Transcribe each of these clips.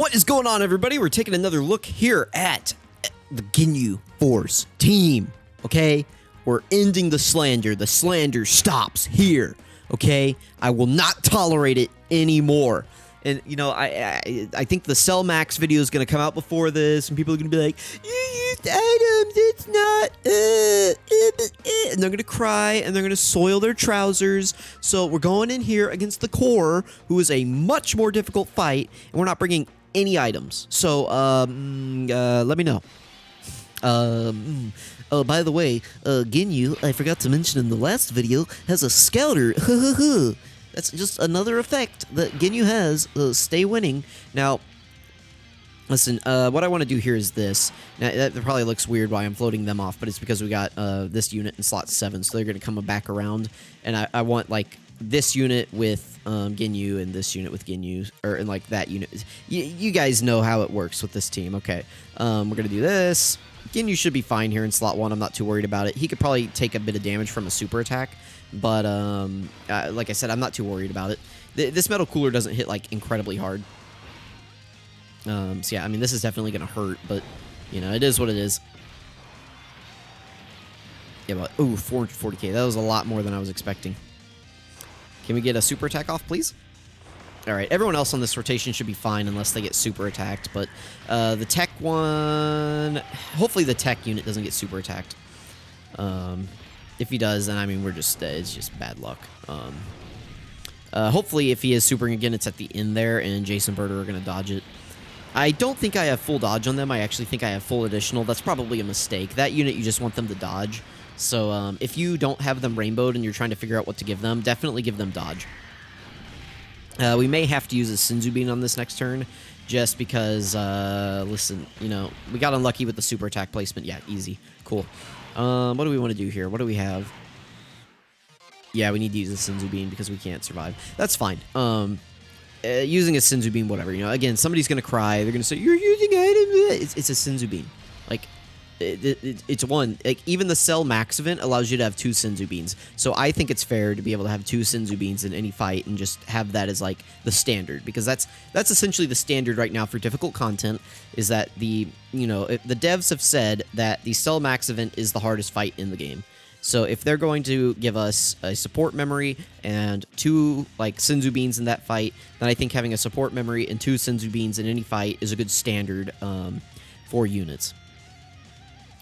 What is going on, everybody? We're taking another look here at the Ginyu Force team, okay? We're ending the slander. The slander stops here, okay? I will not tolerate it anymore. And, you know, I think the Cell Max video is going to come out before this, and people are going to be like, you used items, it's not, and they're going to cry, and they're going to soil their trousers. So we're going in here against the Core, who is a much more difficult fight, and we're not bringing any items. So, let me know. Oh, by the way, Ginyu, I forgot to mention in the last video, has a scouter. That's just another effect that Ginyu has. Stay winning. Now, listen, what I want to do here is this. Now, that probably looks weird why I'm floating them off, but it's because we got this unit in slot 7, so they're going to come back around. And I want, like, this unit with Ginyu and this unit with Ginyu, or and like that unit. You guys know how it works with this team. Okay, we're going to do this. Ginyu should be fine here in slot 1. I'm not too worried about it. He could probably take a bit of damage from a super attack. But, like I said, I'm not too worried about it. This metal cooler doesn't hit, like, incredibly hard. So, yeah, I mean, this is definitely going to hurt, but, you know, it is what it is. Yeah, but, ooh, 440k. That was a lot more than I was expecting. Can we get a super attack off, please? Alright, everyone else on this rotation should be fine unless they get super attacked, but, the tech one... Hopefully the tech unit doesn't get super attacked. If he does, then, I mean, we're just, it's just bad luck. Hopefully, if he is supering again, it's at the end there, and Jason Birder are going to dodge it. I don't think I have full dodge on them. I actually think I have full additional. That's probably a mistake. That unit, you just want them to dodge. So, if you don't have them rainbowed and you're trying to figure out what to give them, definitely give them dodge. We may have to use a Senzu Bean on this next turn, just because, listen, you know, we got unlucky with the super attack placement. Yeah, easy. Cool. What do we want to do here? What do we have? Yeah, we need to use a Senzu Bean because we can't survive. That's fine. Using a Senzu Bean, whatever. You know, again, somebody's going to cry. They're going to say, you're using items. It's a Senzu Bean. Like, it's one. Like, even the Cell Max event allows you to have 2 Senzu Beans. So I think it's fair to be able to have 2 Senzu Beans in any fight and just have that as, like, the standard. Because that's essentially the standard right now for difficult content, is that the devs have said that the Cell Max event is the hardest fight in the game. So if they're going to give us a support memory and 2, like, Senzu Beans in that fight, then I think having a support memory and 2 Senzu Beans in any fight is a good standard for units.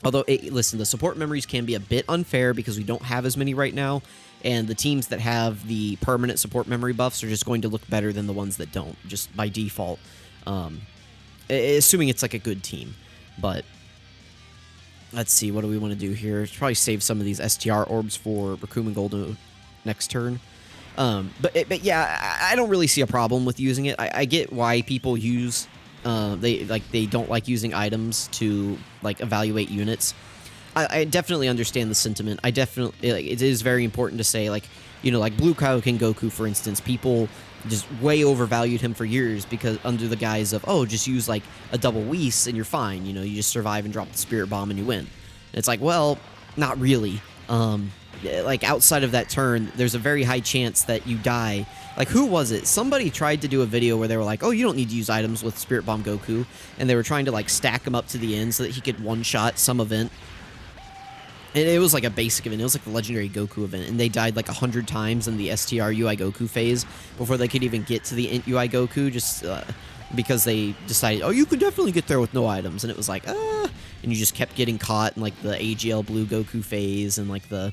Although, listen, the support memories can be a bit unfair because we don't have as many right now, and the teams that have the permanent support memory buffs are just going to look better than the ones that don't, just by default. Assuming it's like a good team. But let's see, what do we want to do here? Probably save some of these STR orbs for Raccoon Golden next turn. But yeah, I don't really see a problem with using it. I get why people use... they don't like using items to, like, evaluate units. I definitely understand the sentiment. I definitely, like, it is very important to say, like, you know, like Blue Kaioken Goku, for instance, people just way overvalued him for years because under the guise of, oh, just use, like, a double Whis and you're fine. You know, you just survive and drop the Spirit Bomb and you win. And it's like, well, not really. Like, outside of that turn, there's a very high chance that you die. Like, who was it? Somebody tried to do a video where they were like, oh, you don't need to use items with Spirit Bomb Goku. And they were trying to, like, stack him up to the end so that he could one-shot some event. And it was, like, a basic event. It was, like, the Legendary Goku event. And they died, like, 100 times in the STR UI Goku phase before they could even get to the Int UI Goku, just because they decided, oh, you could definitely get there with no items. And it was like, ah. And you just kept getting caught in, like, the AGL Blue Goku phase and, like, the...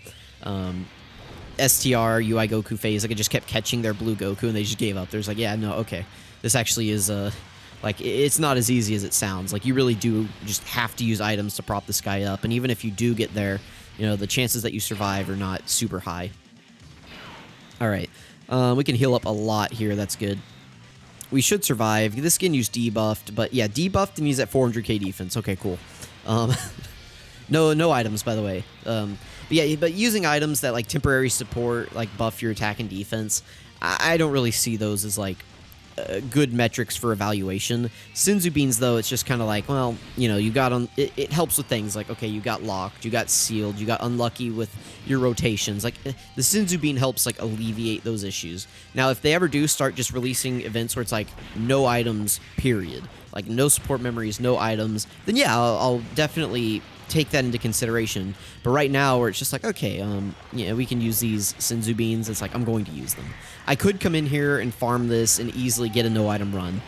STR UI Goku phase. Like, it just kept catching their blue Goku and they just gave up. There's like, yeah, no, okay, this actually is like, it's not as easy as it sounds. Like, you really do just have to use items to prop this guy up, and even if you do get there, you know, the chances that you survive are not super high. All right, we can heal up a lot here. That's good. We should survive. This Ginyu's debuffed, but yeah, debuffed, and he's at 400k defense. Okay, cool. No items, by the way. But yeah, but using items that, like, temporary support, like, buff your attack and defense, I don't really see those as, like, good metrics for evaluation. Senzu beans, though, it's just kind of like, well, you know, you got on. It helps with things like, okay, you got locked, you got sealed, you got unlucky with your rotations. Like the Senzu bean helps like alleviate those issues. Now, if they ever do start just releasing events where it's like no items, period, like no support memories, no items, then yeah, I'll definitely take that into consideration. But right now, where it's just like, okay, yeah, we can use these Senzu beans, it's like I'm going to use them. I could come in here and farm this and easily get a no item run.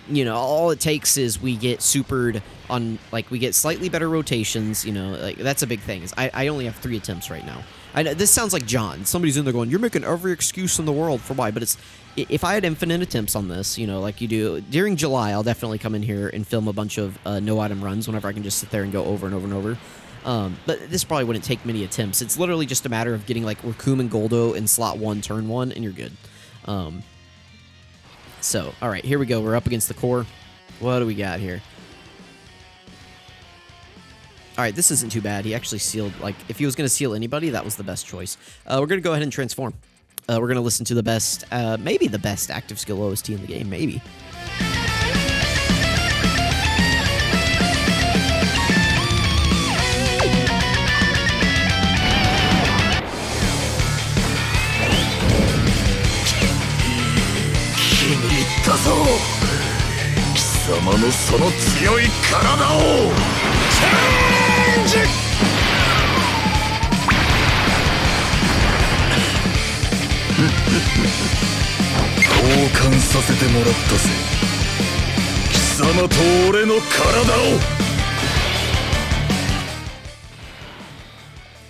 You know, all it takes is we get supered on, like, we get slightly better rotations. You know, like that's a big thing. Is I only have 3 attempts right now. I know this sounds like John. Somebody's in there going, "You're making every excuse in the world for why," but it's, if I had infinite attempts on this, you know, like you do during July, I'll definitely come in here and film a bunch of no item runs whenever I can just sit there and go over and over and over. But this probably wouldn't take many attempts. It's literally just a matter of getting like Raccoon and Goldo in slot 1, turn 1, and you're good. So, all right, here we go. We're up against the core. What do we got here? All right, this isn't too bad. He actually sealed, like, if he was going to seal anybody, that was the best choice. We're going to go ahead and transform. We're going to listen to the best, maybe the best active skill OST in the game, maybe.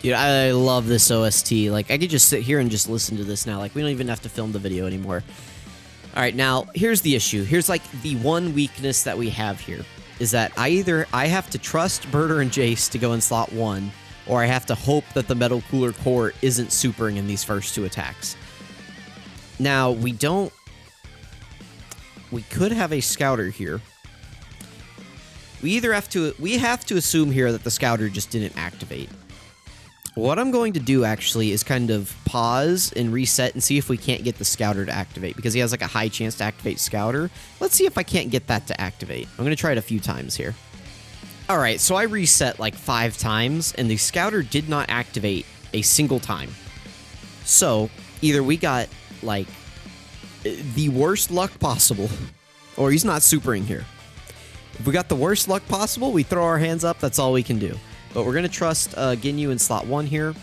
Dude, I love this OST. Like, I could just sit here and just listen to this now. Like, we don't even have to film the video anymore. All right, now, here's the issue. Here's, like, the one weakness that we have here. Is that I have to trust Birder and Jace to go in slot 1, or I have to hope that the Metal Cooler Core isn't supering in these first 2 attacks. Now, we could have a Scouter here. We have to assume here that the Scouter just didn't activate. What I'm going to do, actually, is kind of pause and reset and see if we can't get the Scouter to activate, because he has, like, a high chance to activate Scouter. Let's see if I can't get that to activate. I'm going to try it a few times here. All right, so I reset, like, 5 times, and the Scouter did not activate a single time. So, either we got, like, the worst luck possible, or he's not supering here. If we got the worst luck possible, we throw our hands up. That's all we can do. But we're going to trust Ginyu in slot 1 here.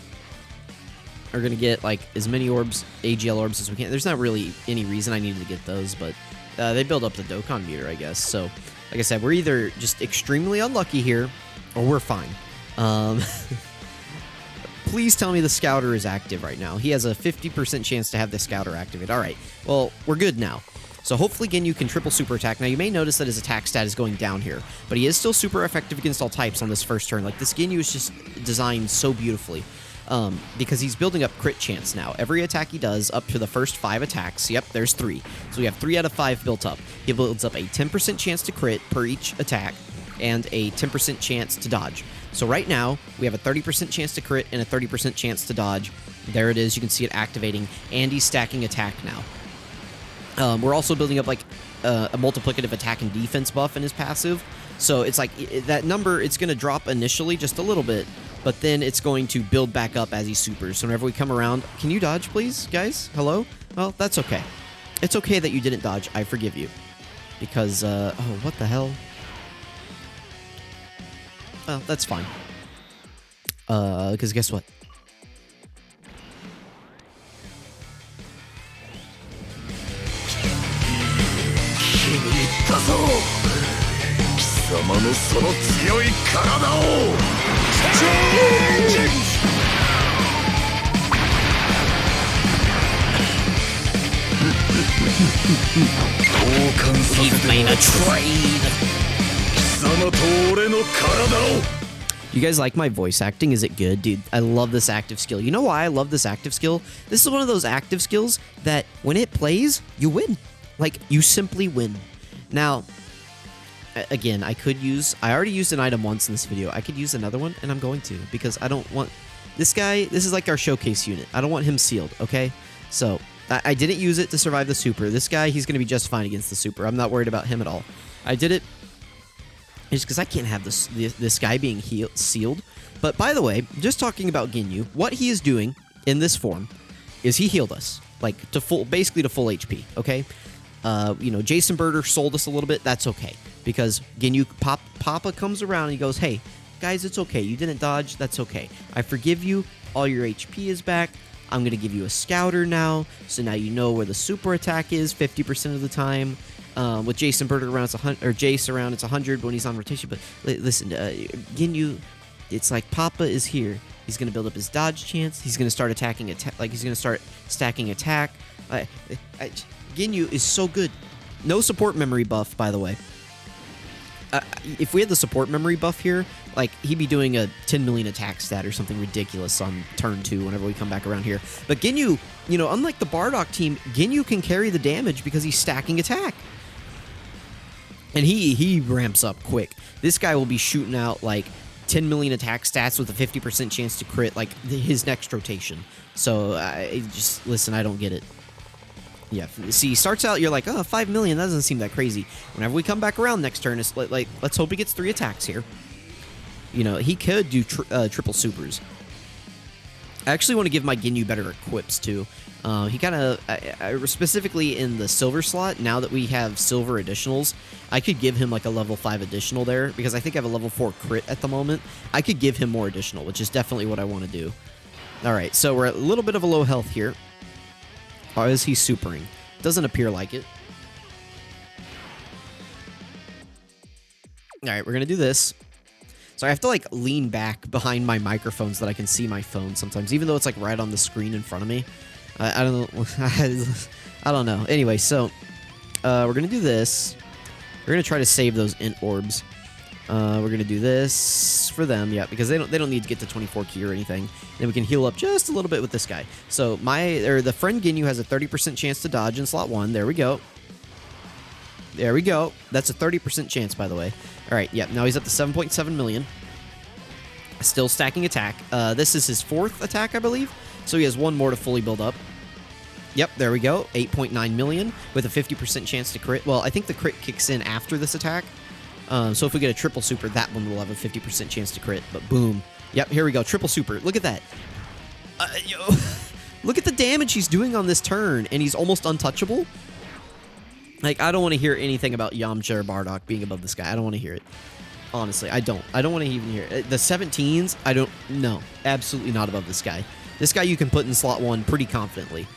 We're going to get, like, as many orbs, AGL orbs as we can. There's not really any reason I needed to get those, but they build up the Dokkan meter, I guess. So, like I said, we're either just extremely unlucky here, or we're fine. Please tell me the Scouter is active right now. He has a 50% chance to have the Scouter activate. All right, well, we're good now. So hopefully Ginyu can triple super attack. Now you may notice that his attack stat is going down here, but he is still super effective against all types on this first turn. Like, this Ginyu is just designed so beautifully because he's building up crit chance now. Every attack he does up to the first 5 attacks, yep, there's 3. So we have 3 out of 5 built up. He builds up a 10% chance to crit per each attack and a 10% chance to dodge. So right now, we have a 30% chance to crit and a 30% chance to dodge. There it is. You can see it activating, and he's stacking attack now. We're also building up, like, a multiplicative attack and defense buff in his passive. So it's like that number, it's going to drop initially just a little bit, but then it's going to build back up as he supers. So whenever we come around, can you dodge, please, guys? Hello? Well, that's okay. It's okay that you didn't dodge. I forgive you. Because, oh, what the hell? Well, that's fine. Because guess what? We've made a trade. You guys like my voice acting? Is it good? Dude, I love this active skill. You know why I love this active skill? This is one of those active skills that when it plays, you win. Like, you simply win. Now, again, I already used an item once in this video. I could use another one, and I'm going to, because I don't want... This guy, this is like our showcase unit. I don't want him sealed, okay? So, I didn't use it to survive the super. This guy, he's going to be just fine against the super. I'm not worried about him at all. I did it just because I can't have this guy being sealed. But by the way, just talking about Ginyu, what he is doing in this form is he healed us, like basically to full HP. Okay, you know, Jason Birder sold us a little bit. That's okay because Ginyu Papa comes around and he goes, "Hey guys, it's okay. You didn't dodge. That's okay. I forgive you. All your HP is back. I'm going to give you a scouter now, so now you know where the super attack is 50% of the time. With Jason Birder around, it's 100, or Jace around, it's 100 when he's on rotation. But listen, Ginyu, it's like Papa is here. He's going to build up his dodge chance. He's going to start attacking like he's going to start stacking attack. Ginyu is so good. No support memory buff, by the way. If we had the support memory buff here, like, he'd be doing a 10 million attack stat or something ridiculous on turn 2 whenever we come back around here. But Ginyu, you know, unlike the Bardock team, Ginyu can carry the damage because he's stacking attack. And he ramps up quick. This guy will be shooting out, like, 10 million attack stats with a 50% chance to crit, like, his next rotation. So, just, listen, I don't get it. Yeah, see, he starts out, you're like, oh, 5 million, that doesn't seem that crazy. Whenever we come back around next turn, it's like let's hope he gets 3 attacks here. You know, he could do triple supers. I actually want to give my Ginyu better equips, too. He kind of, specifically in the silver slot, now that we have silver additionals, I could give him, like, a level 5 additional there, because I think I have a level 4 crit at the moment. I could give him more additional, which is definitely what I want to do. Alright, so we're at a little bit of a low health here. Or is he supering? Doesn't appear like it. Alright, we're going to do this. So I have to, like, lean back behind my microphone so that I can see my phone sometimes, even though it's, like, right on the screen in front of me. I don't know. I don't know. Anyway, so we're going to do this. We're going to try to save those int orbs. We're going to do this for them, yeah, because they don't need to get to 24 key or anything. Then we can heal up just a little bit with this guy. So the friend Ginyu has a 30% chance to dodge in slot 1. There we go. There we go. That's a 30% chance, by the way. All right, yeah, now he's up to 7.7 million. Still stacking attack. This is his 4th attack, I believe. So he has 1 more to fully build up. Yep, there we go. 8.9 million with a 50% chance to crit. Well, I think the crit kicks in after this attack. So if we get a triple super, that one will have a 50% chance to crit. But boom. Yep, here we go. Triple super. Look at that. Look at the damage he's doing on this turn, and he's almost untouchable. Like, I don't want to hear anything about Yamcha or Bardock being above this guy. I don't want to hear it. Honestly, I don't. I don't want to even hear it. The 17s, I don't... No, absolutely not above this guy. This guy you can put in slot 1 pretty confidently.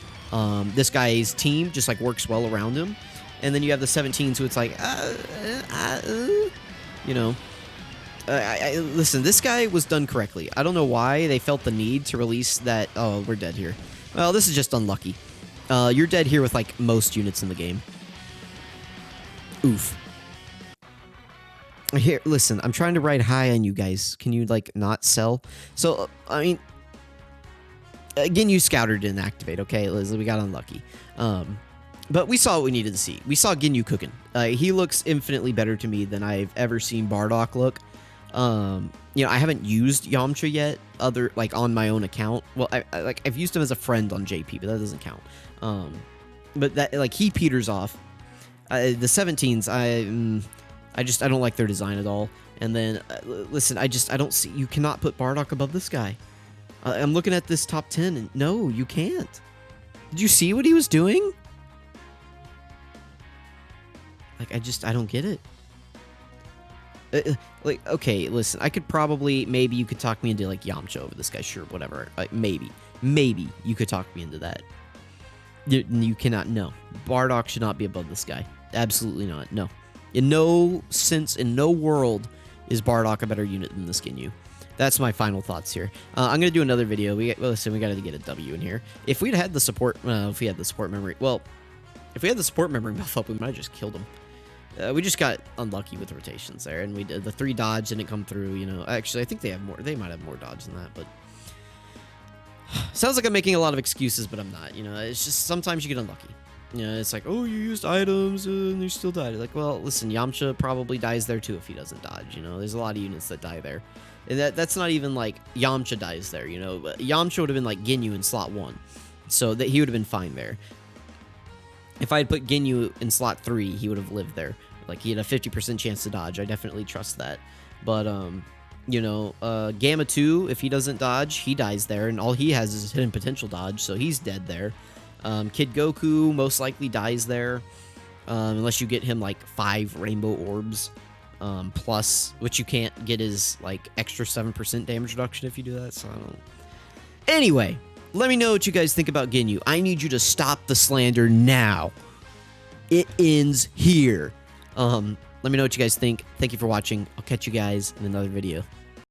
This guy's team just, like, works well around him. And then you have the 17s who it's like, you know. Listen, this guy was done correctly. I don't know why they felt the need to release that... Oh, we're dead here. Well, this is just unlucky. You're dead here with, like, most units in the game. Oof. Here, listen, I'm trying to ride high on you guys. Can you, like, not sell? So, I mean... Again, you scouter didn't activate, okay? We got unlucky. But we saw what we needed to see. We saw Ginyu cooking. He looks infinitely better to me than I've ever seen Bardock look. You know, I haven't used Yamcha yet, like on my own account. Well, I've used him as a friend on JP, but that doesn't count. But that, like, he peters off. The 17s, I don't like their design at all. And then, listen, I don't see. You cannot put Bardock above this guy. I'm looking at this top 10, and no, you can't. Did you see what he was doing? Like, I don't get it. Like, okay, listen, I could probably, maybe you could talk me into, like, Yamcha over this guy, sure, whatever. Like, maybe you could talk me into that. You cannot, no. Bardock should not be above this guy. Absolutely not, no. In no sense, in no world, is Bardock a better unit than this Ginyu. That's my final thoughts here. I'm going to do another video. Listen, we got to get a W in here. If we'd had the support, if we had the support memory, well, if we had the support memory buff up, we might have just killed him. We just got unlucky with rotations there, and we did the 3 dodge didn't come through, you know. Actually, I think they have more. They might have more dodge than that, but sounds like I'm making a lot of excuses, but I'm not. You know, it's just sometimes you get unlucky. You know, it's like, oh, you used items and you still died. Like, well, listen, Yamcha probably dies there too if he doesn't dodge. You know, there's a lot of units that die there, and that's not even like Yamcha dies there. You know, but Yamcha would have been like Ginyu in slot 1. So that he would have been fine there. If I had put Ginyu in slot 3, he would have lived there. Like, he had a 50% chance to dodge. I definitely trust that. But, you know, Gamma 2, if he doesn't dodge, he dies there, and all he has is hidden potential dodge, so he's dead there. Kid Goku most likely dies there, unless you get him, like, 5 rainbow orbs, plus, which you can't get his, like, extra 7% damage reduction if you do that, so I don't... Anyway, let me know what you guys think about Ginyu. I need you to stop the slander now. It ends here. Let me know what you guys think. Thank you for watching. I'll catch you guys in another video.